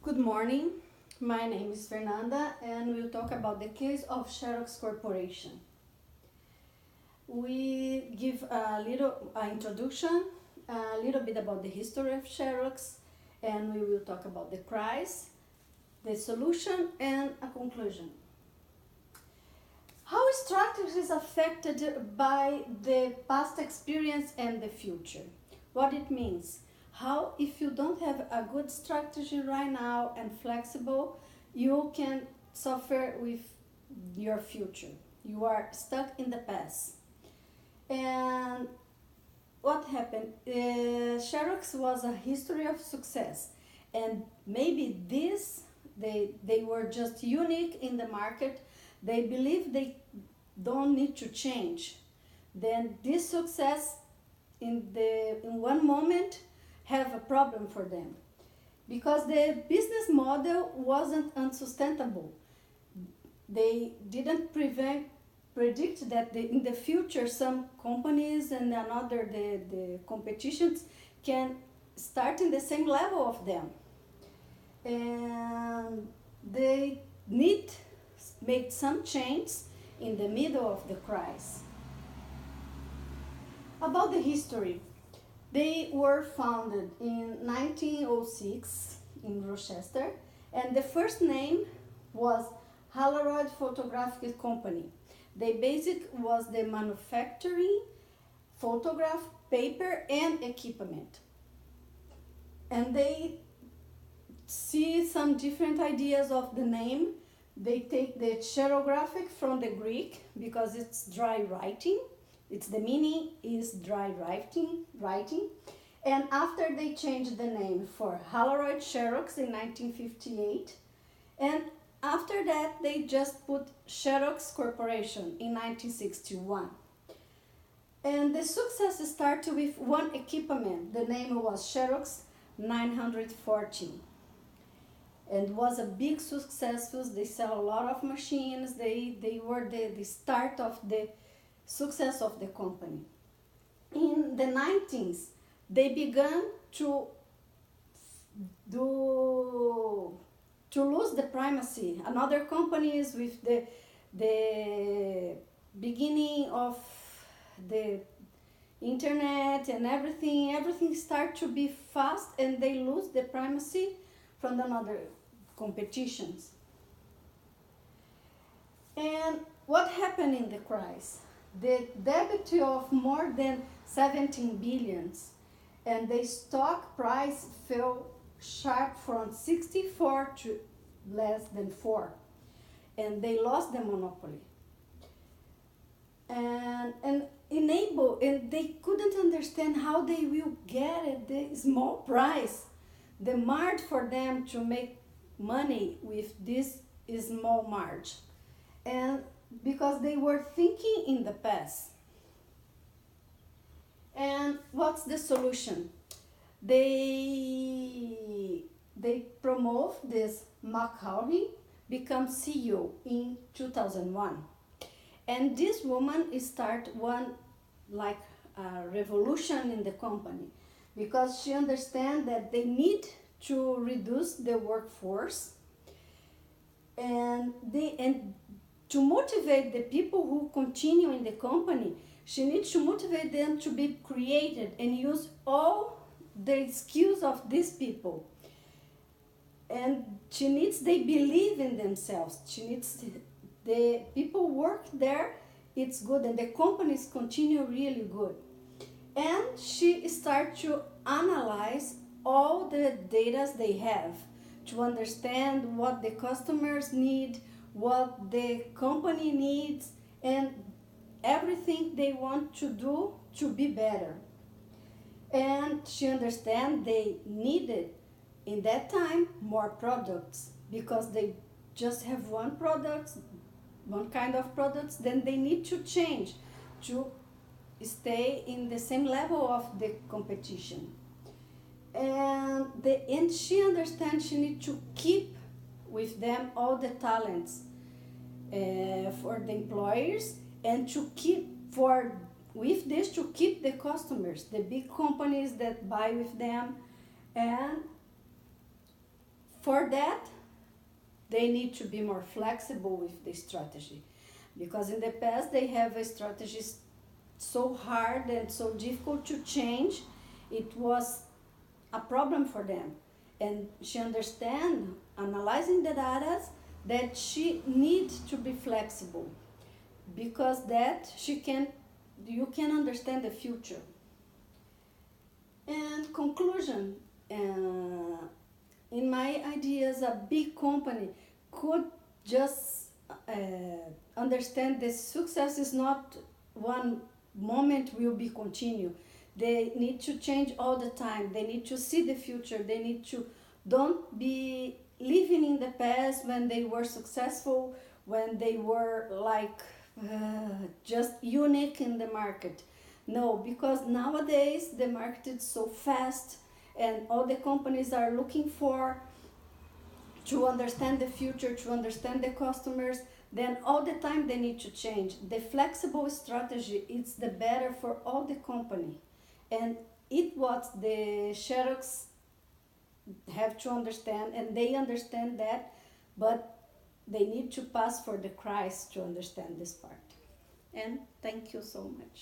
Good morning. My name is Fernanda and we'll talk about the case of Xerox Corporation. We give a little introduction, a little bit about the history of Xerox, and we will talk about the crisis, the solution, and a conclusion. How strategy is affected by the past experience and the future? What it means? How, if you don't have a good strategy right now and flexible, you can suffer with your future. You are stuck in the past. And what happened? Xerox was a history of success, and maybe they were just unique in the market. They believe they don't need to change. Then this success in one moment have a problem for them because the business model wasn't unsustainable. They didn't predict that in the future some companies and another the competitions can start in the same level of them, and they need make some change in the middle of the crisis. About the history, they were founded in 1906 in Rochester, and the first name was Polaroid Photographic Company. The basic was the manufacturing, photograph, paper, and equipment. And they see some different ideas of the name. They take the xerographic from the Greek because it's dry writing. It's the meaning is dry writing. And after they changed the name for Polaroid Xerox in 1958, and after that they just put Xerox Corporation in 1961. And the success started with one equipment. The name was Xerox 914. And was a big success. They sell a lot of machines. They were the start of the success of the company. In the 90s, they began to lose the primacy. Another companies with the beginning of the internet and everything start to be fast, and they lose the primacy from another competitions. And what happened in the crisis? The debt of more than 17 billions, and the stock price fell sharp from 64 to less than 4, and they lost the monopoly. And they couldn't understand how they will get it, the small price, the margin for them to make money with this small margin. And because they were thinking in the past. And what's the solution? They promote this McCaughey become CEO in 2001. And this woman start one like a revolution in the company because she understands that they need to reduce the workforce, and to motivate the people who continue in the company, she needs to motivate them to be creative and use all the skills of these people. And she needs they believe in themselves. She needs the people work there, it's good, and the companies continue really good. And she starts to analyze all the data they have to understand what the customers need, what the company needs, and everything they want to do to be better. And she understands they needed in that time more products because they just have one product, one kind of products, then they need to change to stay in the same level of the competition. And she understands she needs to keep with them all the talents for the employers, and to keep with this to keep the customers, the big companies that buy with them, and for that, they need to be more flexible with the strategy, because in the past they have a strategy so hard and so difficult to change. It was a problem for them, and she understand, analyzing the data, that she needs to be flexible, because that you can understand the future. And conclusion, in my ideas, a big company could just understand that success is not one moment will be continue. They need to change all the time. They need to see the future. They need to don't be living in the past when they were successful, when they were like just unique in the market. No, because nowadays the market is so fast, and all the companies are looking for to understand the future, to understand the customers. Then all the time they need to change. The flexible strategy is the better for all the company, and it what the Xerox have to understand, and they understand that, but they need to pass for the Christ to understand this part. And thank you so much.